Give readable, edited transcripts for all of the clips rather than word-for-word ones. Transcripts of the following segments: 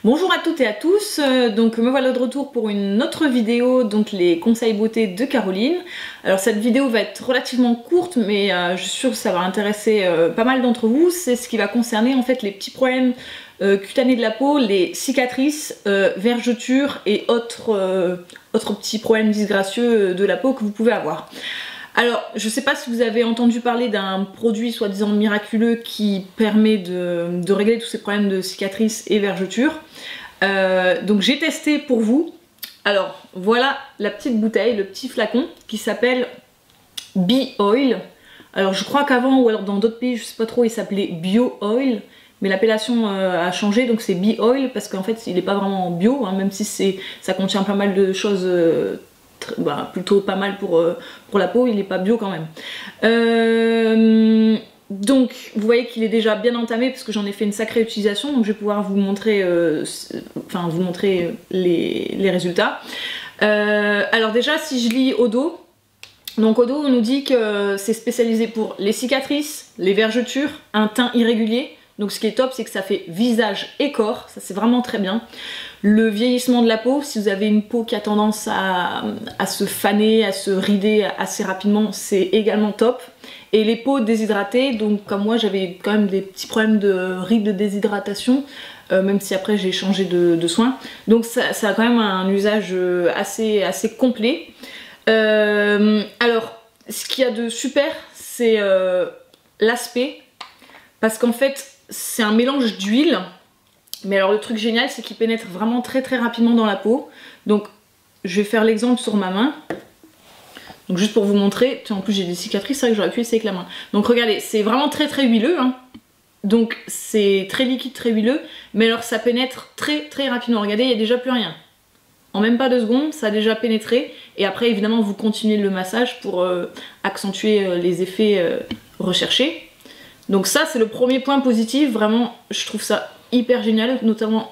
Bonjour à toutes et à tous, donc me voilà de retour pour une autre vidéo, donc les conseils beauté de Caroline. Alors cette vidéo va être relativement courte mais je suis sûre que ça va intéresser pas mal d'entre vous. C'est ce qui va concerner en fait les petits problèmes cutanés de la peau, les cicatrices, vergetures et autres petits problèmes disgracieux de la peau que vous pouvez avoir. Alors, je sais pas si vous avez entendu parler d'un produit soi-disant miraculeux qui permet de régler tous ces problèmes de cicatrices et vergetures. Donc j'ai testé pour vous. Alors, voilà la petite bouteille, le petit flacon qui s'appelle Bee Oil. Alors je crois qu'avant, ou alors dans d'autres pays, je sais pas trop, il s'appelait Bio Oil. Mais l'appellation a changé, donc c'est Bee Oil parce qu'en fait, il n'est pas vraiment bio, hein, même si ça contient pas mal de choses... plutôt pas mal pour la peau, il n'est pas bio quand même. Donc vous voyez qu'il est déjà bien entamé parce que j'en ai fait une sacrée utilisation, donc je vais pouvoir vous montrer, les résultats. Alors déjà, si je lis au dos, donc au dos on nous dit que c'est spécialisé pour les cicatrices, les vergetures, un teint irrégulier. Donc ce qui est top, c'est que ça fait visage et corps, ça c'est vraiment très bien. Le vieillissement de la peau, si vous avez une peau qui a tendance à se faner, à se rider assez rapidement, c'est également top. Et les peaux déshydratées, donc comme moi j'avais quand même des petits problèmes de rides de déshydratation, même si après j'ai changé de soins. Donc ça a quand même un usage assez complet. Alors, ce qu'il y a de super, c'est l'aspect, parce qu'en fait, c'est un mélange d'huile, mais alors le truc génial c'est qu'il pénètre vraiment très rapidement dans la peau. Donc je vais faire l'exemple sur ma main, donc juste pour vous montrer. Tiens, en plus j'ai des cicatrices, c'est vrai que j'aurais pu essayer avec la main. Donc regardez, c'est vraiment très huileux, hein. Donc c'est très liquide, très huileux, mais alors ça pénètre très rapidement. Regardez, il n'y a déjà plus rien. En même pas 2 secondes, ça a déjà pénétré, et après évidemment vous continuez le massage pour accentuer les effets recherchés. Donc ça c'est le premier point positif, vraiment je trouve ça hyper génial, notamment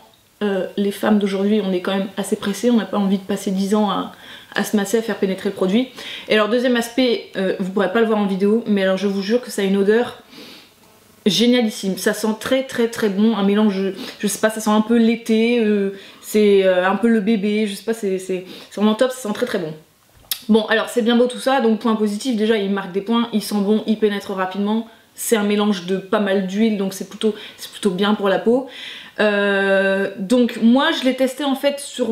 les femmes d'aujourd'hui, on est quand même assez pressées, on n'a pas envie de passer 10 ans à se masser, à faire pénétrer le produit. Et alors deuxième aspect, vous pourrez pas le voir en vidéo, mais alors je vous jure que ça a une odeur génialissime, ça sent très bon, un mélange, je sais pas, ça sent un peu l'été, c'est un peu le bébé, je sais pas, c'est vraiment top, ça sent très bon. Bon alors c'est bien beau tout ça, donc point positif, déjà il marque des points, il sent bon, il pénètre rapidement. C'est un mélange de pas mal d'huile, donc c'est plutôt bien pour la peau. Donc moi je l'ai testé en fait sur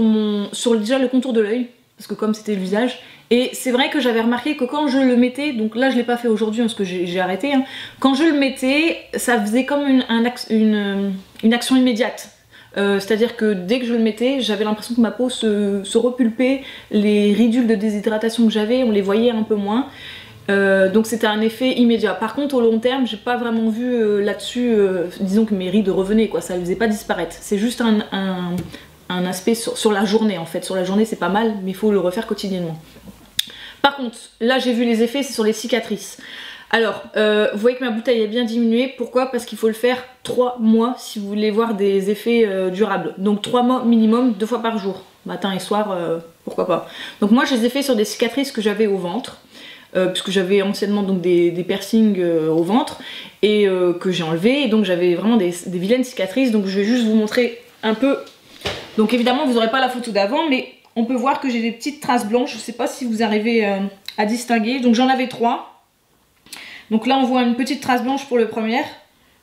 déjà le contour de l'œil, parce que comme c'était le visage, et c'est vrai que j'avais remarqué que quand je le mettais, donc là je l'ai pas fait aujourd'hui parce que j'ai arrêté, hein, quand je le mettais, ça faisait comme une action immédiate. C'est-à-dire que dès que je le mettais, j'avais l'impression que ma peau se repulpait, les ridules de déshydratation que j'avais, on les voyait un peu moins. Donc c'était un effet immédiat. Par contre au long terme, j'ai pas vraiment vu là-dessus, disons que mes rides revenaient quoi, ça les faisait pas disparaître. C'est juste un aspect sur la journée en fait. Sur la journée c'est pas mal, mais il faut le refaire quotidiennement. Par contre, là j'ai vu les effets, c'est sur les cicatrices. Alors, vous voyez que ma bouteille est bien diminuée. Pourquoi? Parce qu'il faut le faire 3 mois si vous voulez voir des effets durables. Donc 3 mois minimum, 2 fois par jour. Matin et soir, pourquoi pas. Donc moi je les ai fait sur des cicatrices que j'avais au ventre. Puisque j'avais anciennement donc des piercings au ventre et que j'ai enlevé, et donc j'avais vraiment des vilaines cicatrices. Donc je vais juste vous montrer un peu. Donc évidemment vous n'aurez pas la photo d'avant, mais on peut voir que j'ai des petites traces blanches. Je sais pas si vous arrivez à distinguer. Donc j'en avais 3. Donc là on voit une petite trace blanche pour le premier,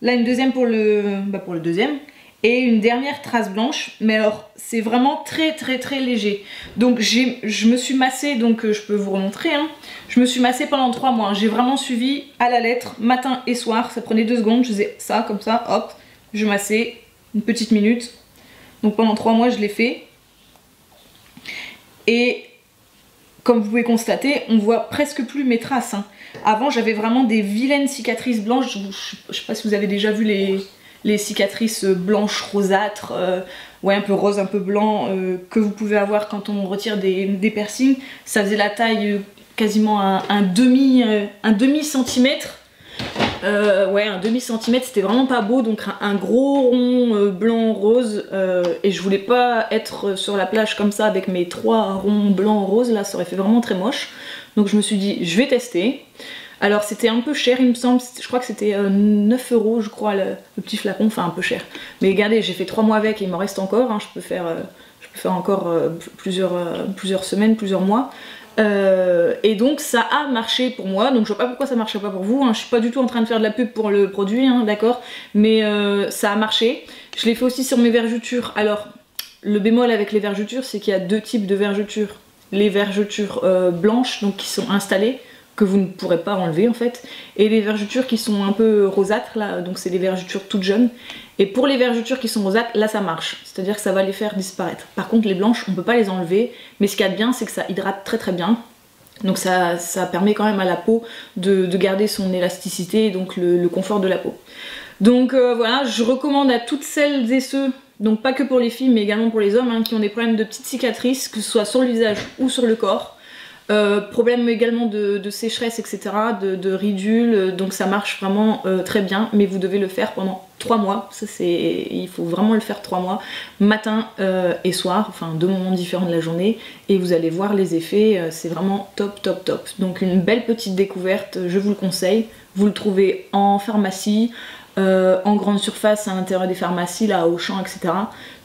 là une deuxième pour le deuxième, et une dernière trace blanche. Mais alors c'est vraiment très léger. Donc je me suis massée, donc je peux vous remontrer, hein. Je me suis massée pendant 3 mois, j'ai vraiment suivi à la lettre, matin et soir, ça prenait 2 secondes, je faisais ça comme ça, hop, je massais une petite minute. Donc pendant 3 mois je l'ai fait. Et comme vous pouvez constater, on voit presque plus mes traces, hein. Avant j'avais vraiment des vilaines cicatrices blanches, je sais pas si vous avez déjà vu les cicatrices blanches rosâtres, ouais un peu rose, un peu blanc, que vous pouvez avoir quand on retire des piercings. Ça faisait la taille quasiment un demi centimètre. Ouais, un demi centimètre, c'était vraiment pas beau. Donc un gros rond blanc rose, et je voulais pas être sur la plage comme ça avec mes 3 ronds blancs roses, là ça aurait fait vraiment très moche. Donc je me suis dit je vais tester. Alors c'était un peu cher il me semble, je crois que c'était 9 € je crois le petit flacon, enfin un peu cher. Mais regardez, j'ai fait 3 mois avec et il m'en reste encore, hein. Je peux faire encore plusieurs semaines, plusieurs mois. Et donc ça a marché pour moi, donc je vois pas pourquoi ça marcherait pas pour vous, hein. Je suis pas du tout en train de faire de la pub pour le produit, hein, d'accord, mais ça a marché. Je l'ai fait aussi sur mes vergetures. Alors le bémol avec les vergetures, c'est qu'il y a deux types de vergetures. Les vergetures blanches, donc qui sont installées, que vous ne pourrez pas enlever en fait, et les vergetures qui sont un peu rosâtres là, donc c'est des vergetures toutes jeunes. Et pour les vergetures qui sont rosâtres, là ça marche, c'est-à-dire que ça va les faire disparaître. Par contre les blanches, on peut pas les enlever, mais ce qu'il y a de bien, c'est que ça hydrate très très bien. Donc ça permet quand même à la peau de garder son élasticité et donc le confort de la peau. Donc voilà, je recommande à toutes celles et ceux, donc pas que pour les filles mais également pour les hommes, hein, qui ont des problèmes de petites cicatrices, que ce soit sur le visage ou sur le corps. Problème également de sécheresse, etc., de ridules, donc ça marche vraiment très bien, mais vous devez le faire pendant 3 mois, ça il faut vraiment le faire 3 mois, matin et soir, enfin 2 moments différents de la journée, et vous allez voir les effets, c'est vraiment top top top. Donc une belle petite découverte, je vous le conseille, vous le trouvez en pharmacie, en grande surface à l'intérieur des pharmacies, là, Auchan, etc.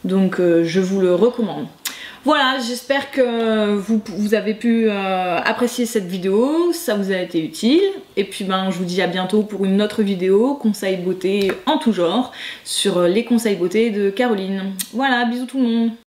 Donc je vous le recommande. Voilà, j'espère que vous avez pu apprécier cette vidéo, ça vous a été utile. Et puis ben, je vous dis à bientôt pour une autre vidéo, conseils beauté en tout genre, sur les conseils beauté de Caroline. Voilà, bisous tout le monde.